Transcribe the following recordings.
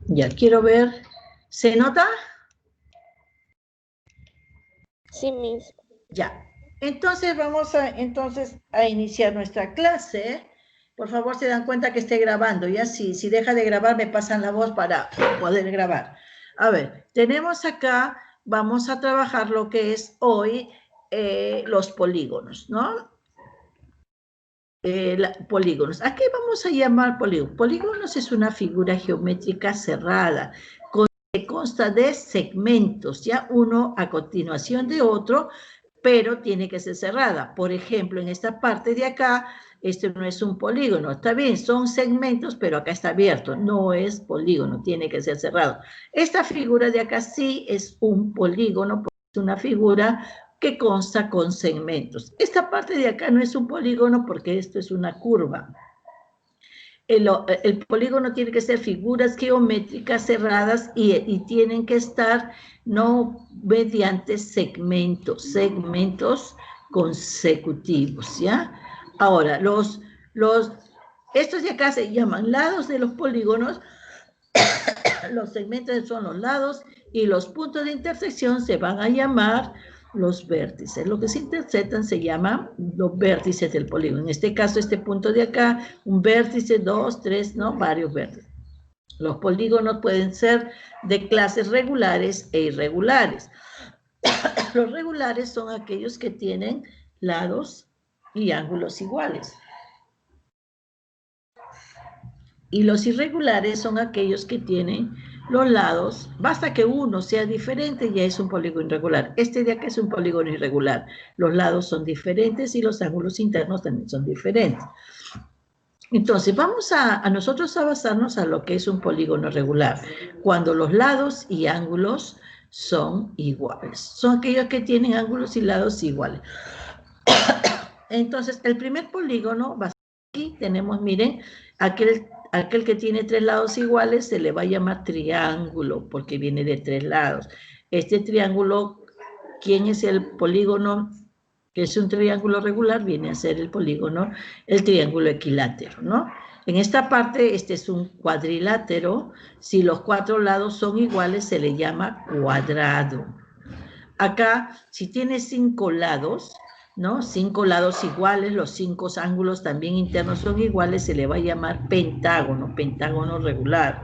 Ya, quiero ver. ¿Se nota? Sí, Miss. Ya. Entonces vamos a iniciar nuestra clase. Por favor, se dan cuenta que esté grabando. Ya si deja de grabar, me pasan la voz para poder grabar. A ver, tenemos acá, vamos a trabajar lo que es hoy los polígonos, ¿no? Polígonos. ¿A qué vamos a llamar polígonos? Polígonos es una figura geométrica cerrada, que consta de segmentos, ya uno a continuación de otro, pero tiene que ser cerrada. Por ejemplo, en esta parte de acá, este no es un polígono. Está bien, son segmentos, pero acá está abierto. No es polígono, tiene que ser cerrado. Esta figura de acá sí es un polígono, porque es una figura que consta con segmentos. Esta parte de acá no es un polígono porque esto es una curva. El polígono tiene que ser figuras geométricas cerradas y tienen que estar no mediante segmentos consecutivos, ¿ya? Ahora, estos de acá se llaman lados de los polígonos, los segmentos son los lados y los puntos de intersección se van a llamar los vértices. Lo que se interceptan se llaman los vértices del polígono. En este caso, este punto de acá, un vértice, 2, 3, ¿no? Varios vértices. Los polígonos pueden ser de clases regulares e irregulares. Los regulares son aquellos que tienen lados y ángulos iguales. Y los irregulares son aquellos que tienen los lados, basta que uno sea diferente, ya es un polígono irregular. Este de acá es un polígono irregular. Los lados son diferentes y los ángulos internos también son diferentes. Entonces, vamos a nosotros a basarnos a lo que es un polígono regular, cuando los lados y ángulos son iguales. Son aquellos que tienen ángulos y lados iguales. Entonces, el primer polígono, aquí tenemos, miren, aquel que tiene tres lados iguales se le va a llamar triángulo, porque viene de tres lados. Este triángulo, ¿quién es el polígono? Que es un triángulo regular, viene a ser el polígono, el triángulo equilátero, ¿no? En esta parte, este es un cuadrilátero. Si los cuatro lados son iguales, se le llama cuadrado. Acá, si tiene 5 lados, ¿no? 5 lados iguales, los 5 ángulos también internos son iguales, se le va a llamar pentágono, pentágono regular.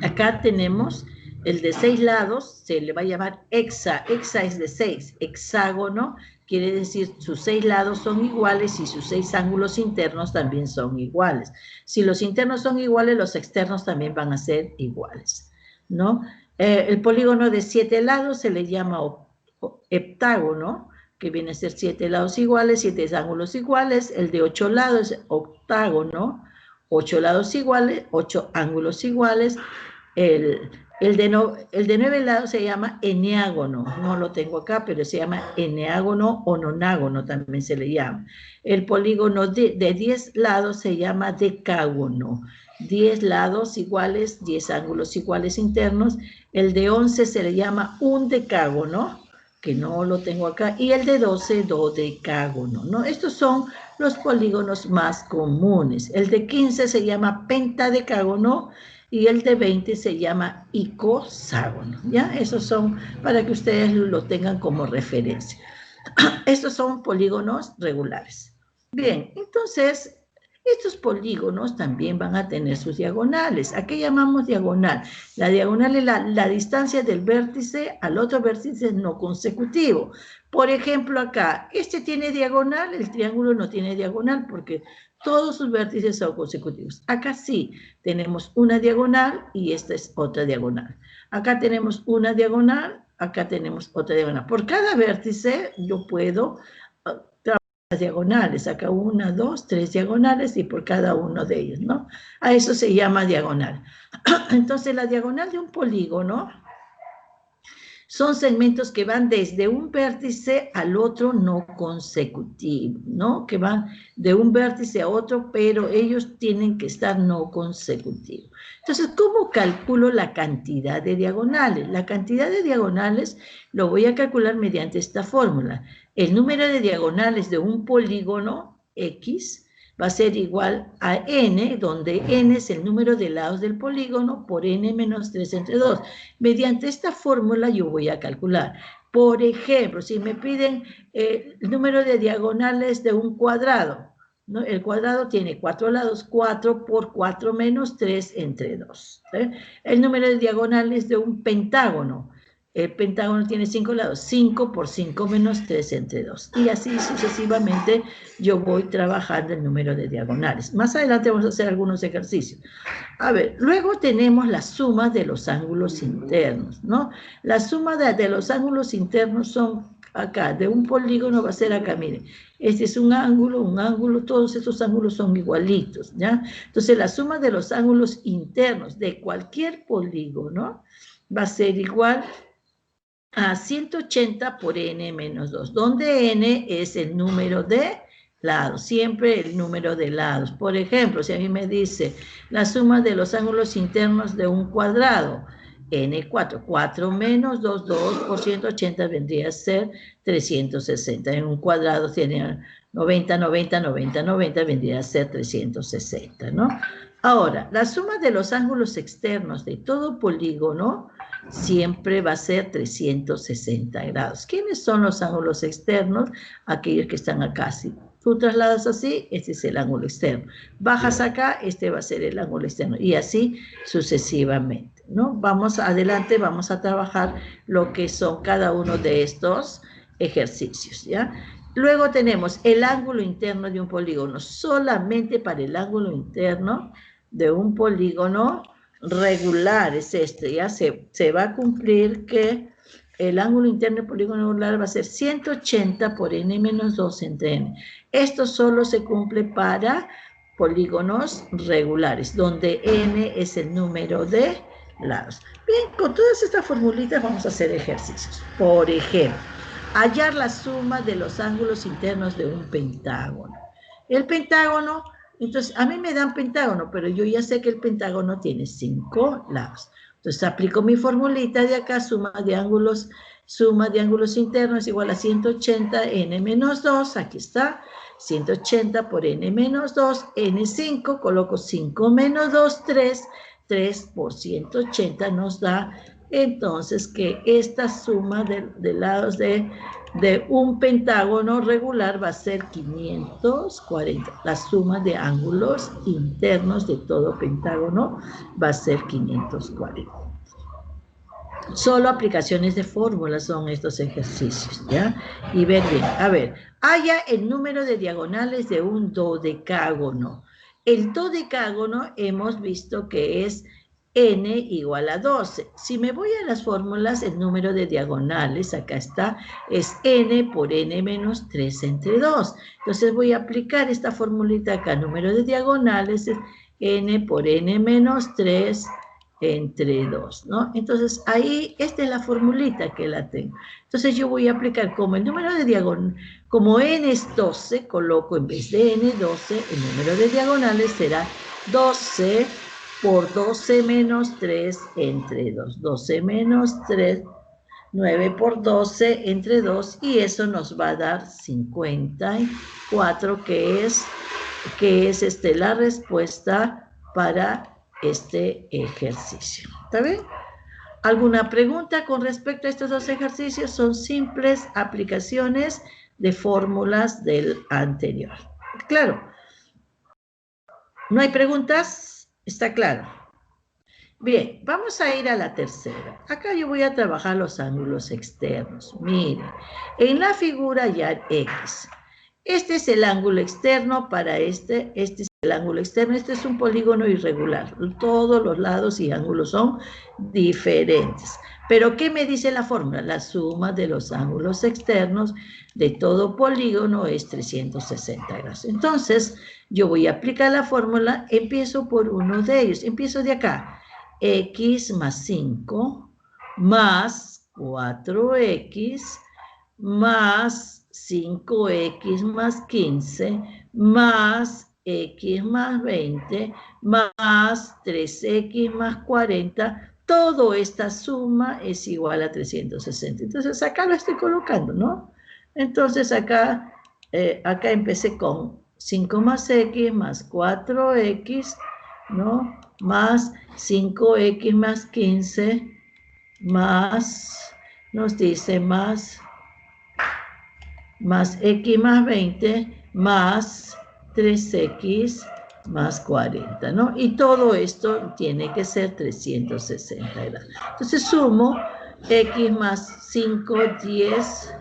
Acá tenemos el de 6 lados, se le va a llamar hexa es de 6, hexágono quiere decir sus 6 lados son iguales y sus 6 ángulos internos también son iguales. Si los internos son iguales, los externos también van a ser iguales, ¿no? El polígono de 7 lados se le llama heptágono, que viene a ser 7 lados iguales, 7 ángulos iguales. El de 8 lados es octágono, 8 lados iguales, 8 ángulos iguales. El de 9 lados se llama eneágono, no lo tengo acá, pero se llama eneágono o nonágono, también se le llama. El polígono de 10 lados se llama decágono, 10 lados iguales, 10 ángulos iguales internos. El de 11 se le llama un decágono, que no lo tengo acá, y el de 12, dodecágono, ¿no? Estos son los polígonos más comunes. El de 15 se llama pentadecágono, y el de 20 se llama icoságono, ¿ya? Esos son para que ustedes lo tengan como referencia. Estos son polígonos regulares. Bien, entonces, estos polígonos también van a tener sus diagonales. ¿A qué llamamos diagonal? La diagonal es la distancia del vértice al otro vértice no consecutivo. Por ejemplo, acá, este tiene diagonal, el triángulo no tiene diagonal porque todos sus vértices son consecutivos. Acá sí, tenemos una diagonal y esta es otra diagonal. Acá tenemos una diagonal, acá tenemos otra diagonal. Por cada vértice yo puedo trabajar las diagonales. Acá 1, 2, 3 diagonales y por cada uno de ellos, ¿no? A eso se llama diagonal. Entonces, la diagonal de un polígono son segmentos que van desde un vértice al otro no consecutivo, ¿no? Que van de un vértice a otro, pero ellos tienen que estar no consecutivos. Entonces, ¿cómo calculo la cantidad de diagonales? La cantidad de diagonales lo voy a calcular mediante esta fórmula. El número de diagonales de un polígono X va a ser igual a n, donde n es el número de lados del polígono por n menos 3 entre 2. Mediante esta fórmula yo voy a calcular. Por ejemplo, si me piden el número de diagonales de un cuadrado, ¿no? El cuadrado tiene 4 lados, 4 por 4 menos 3 entre 2. El número de diagonales de un pentágono. El pentágono tiene 5 lados, 5 por 5 menos 3 entre 2. Y así sucesivamente yo voy trabajando el número de diagonales. Más adelante vamos a hacer algunos ejercicios. A ver, luego tenemos la suma de los ángulos internos, ¿no? La suma de los ángulos internos son acá, de un polígono va a ser acá, miren. Este es un ángulo, todos estos ángulos son igualitos, ¿ya? Entonces, la suma de los ángulos internos de cualquier polígono va a ser igual a 180 por n menos 2, donde n es el número de lados, siempre el número de lados. Por ejemplo, si a mí me dice la suma de los ángulos internos de un cuadrado, n4, 4 menos 2, 2 por 180 vendría a ser 360. En un cuadrado tiene 90, 90, 90, 90, vendría a ser 360, ¿no? Ahora, la suma de los ángulos externos de todo polígono siempre va a ser 360 grados. ¿Quiénes son los ángulos externos? Aquellos que están acá. Si tú trasladas así, este es el ángulo externo. Bajas acá, este va a ser el ángulo externo. Y así sucesivamente, ¿no? Vamos adelante, vamos a trabajar lo que son cada uno de estos ejercicios, ¿ya? Luego tenemos el ángulo interno de un polígono. Solamente para el ángulo interno de un polígono regular es este, ya se va a cumplir que el ángulo interno del polígono regular va a ser 180 por n menos 2 entre n. Esto solo se cumple para polígonos regulares, donde n es el número de lados. Bien, con todas estas formulitas vamos a hacer ejercicios. Por ejemplo, hallar la suma de los ángulos internos de un pentágono. El pentágono, entonces, a mí me dan pentágono, pero yo ya sé que el pentágono tiene 5 lados. Entonces, aplico mi formulita de acá, suma de ángulos internos igual a 180 n menos 2, aquí está, 180 por n menos 2, n5, coloco 5 menos 2, 3 por 180 nos da entonces que esta suma de lados de un pentágono regular va a ser 540. La suma de ángulos internos de todo pentágono va a ser 540. Solo aplicaciones de fórmulas son estos ejercicios, ¿ya? Y ver bien. A ver, haya el número de diagonales de un dodecágono. El dodecágono hemos visto que es n igual a 12. Si me voy a las fórmulas, el número de diagonales, acá está, es n por n menos 3 entre 2. Entonces voy a aplicar esta formulita acá. Número de diagonales es n por n menos 3 entre 2, ¿no? Entonces ahí, esta es la formulita que la tengo. Entonces yo voy a aplicar como el número de diagonales, como n es 12, coloco en vez de n 12, el número de diagonales será 12 por 12 menos 3 entre 2. 12 menos 3, 9 por 12 entre 2, y eso nos va a dar 54, que es la respuesta para este ejercicio. ¿Está bien? ¿Alguna pregunta con respecto a estos dos ejercicios? Son simples aplicaciones de fórmulas del anterior. Claro. ¿No hay preguntas? ¿Está claro? Bien, vamos a ir a la tercera. Acá yo voy a trabajar los ángulos externos. Miren, en la figura ya X. Este es el ángulo externo para este es el ángulo externo. Este es un polígono irregular. Todos los lados y ángulos son diferentes. Pero, ¿qué me dice la fórmula? La suma de los ángulos externos de todo polígono es 360 grados. Entonces, yo voy a aplicar la fórmula, empiezo por uno de ellos. Empiezo de acá. X más 5 más 4X más 5X más 15 más X más 20 más 3X más 40. Toda esta suma es igual a 360. Entonces acá lo estoy colocando, ¿no? Entonces acá empecé con 5 más x más 4x, ¿no? Más 5x más 15, más, nos dice más x más 20, más 3x más 40, ¿no? Y todo esto tiene que ser 360 grados. Entonces sumo x más 5, 10,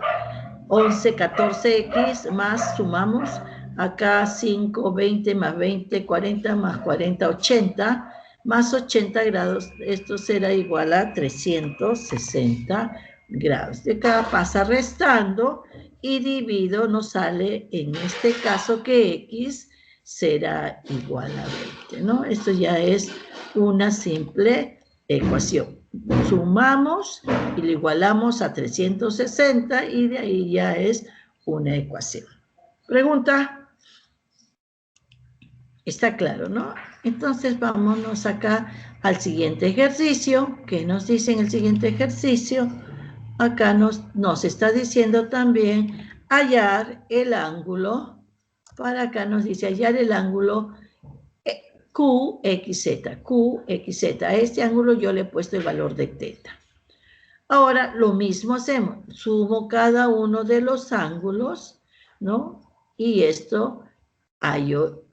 11, 14x, más sumamos acá 5, 20 más 20, 40 más 40, 80, más 80 grados, esto será igual a 360 grados. De acá pasa restando y divido, nos sale en este caso que x será igual a 20, ¿no? Esto ya es una simple ecuación. Sumamos y lo igualamos a 360 y de ahí ya es una ecuación. ¿Pregunta? Está claro, ¿no? Entonces vámonos acá al siguiente ejercicio. ¿Qué nos dice en el siguiente ejercicio? Acá nos está diciendo también hallar el ángulo. Para acá nos dice hallar el ángulo QXZ. QXZ. A este ángulo yo le he puesto el valor de teta. Ahora lo mismo hacemos. Sumo cada uno de los ángulos, ¿no? Y esto yo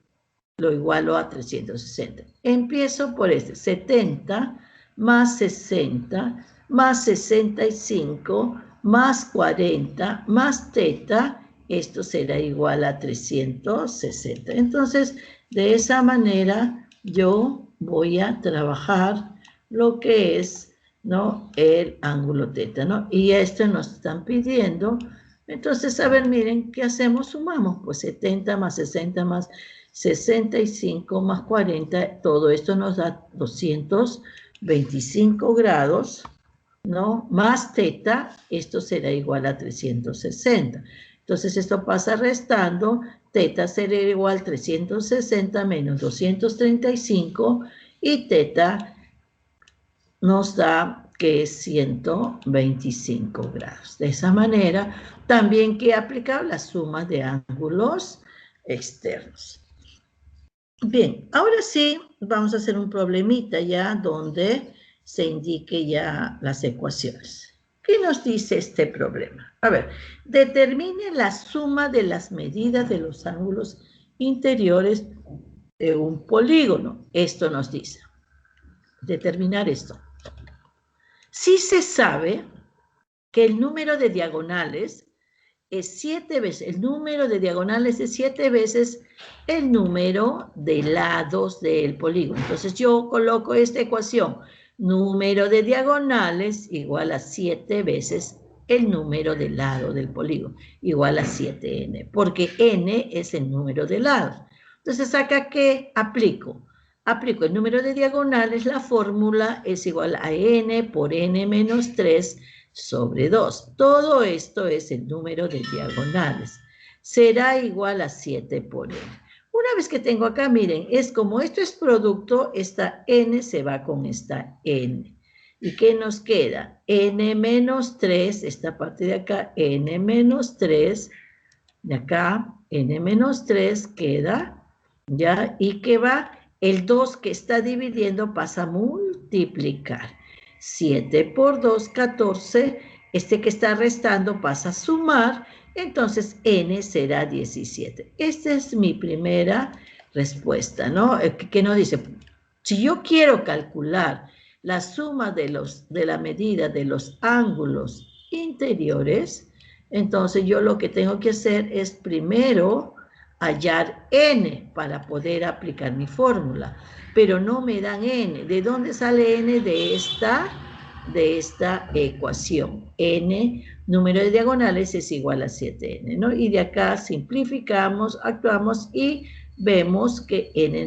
lo igualo a 360. Empiezo por este, 70 más 60 más 65 más 40 más teta, esto será igual a 360. Entonces, de esa manera yo voy a trabajar lo que es, ¿no?, el ángulo teta, ¿no? Y esto nos están pidiendo. Entonces, a ver, miren, ¿qué hacemos? Sumamos, pues 70 más 60 más 65 más 40, todo esto nos da 225 grados, ¿no? Más teta, esto será igual a 360. Entonces, esto pasa restando, teta será igual a 360 menos 235, y teta nos da que es 125 grados. De esa manera, también que he aplicado la suma de ángulos externos. Bien, ahora sí, vamos a hacer un problemita ya donde se indique ya las ecuaciones. ¿Qué nos dice este problema? A ver, determine la suma de las medidas de los ángulos interiores de un polígono. Esto nos dice. Determinar esto. Sí se sabe que el número de diagonales es 7 veces, el número de diagonales es 7 veces el número de lados del polígono. Entonces yo coloco esta ecuación, número de diagonales igual a 7 veces el número de lado del polígono, igual a 7n, porque n es el número de lados. Entonces acá, ¿qué aplico? Aplico el número de diagonales, la fórmula es igual a n por n menos 3 sobre 2. Todo esto es el número de diagonales. Será igual a 7 por n. Una vez que tengo acá, miren, es como esto es producto, esta n se va con esta n. ¿Y qué nos queda? N menos 3, esta parte de acá, n menos 3, de acá, n menos 3 queda, ¿ya? ¿Y qué va? El 2 que está dividiendo pasa a multiplicar. 7 por 2, 14. Este que está restando pasa a sumar. Entonces, n será 17. Esta es mi primera respuesta, ¿no? ¿Qué nos dice? Si yo quiero calcular la suma de la medida de los ángulos interiores, entonces yo lo que tengo que hacer es primero hallar n para poder aplicar mi fórmula, pero no me dan n. ¿De dónde sale n? De esta ecuación. N, número de diagonales, es igual a 7n, ¿no? Y de acá simplificamos, actuamos y vemos que n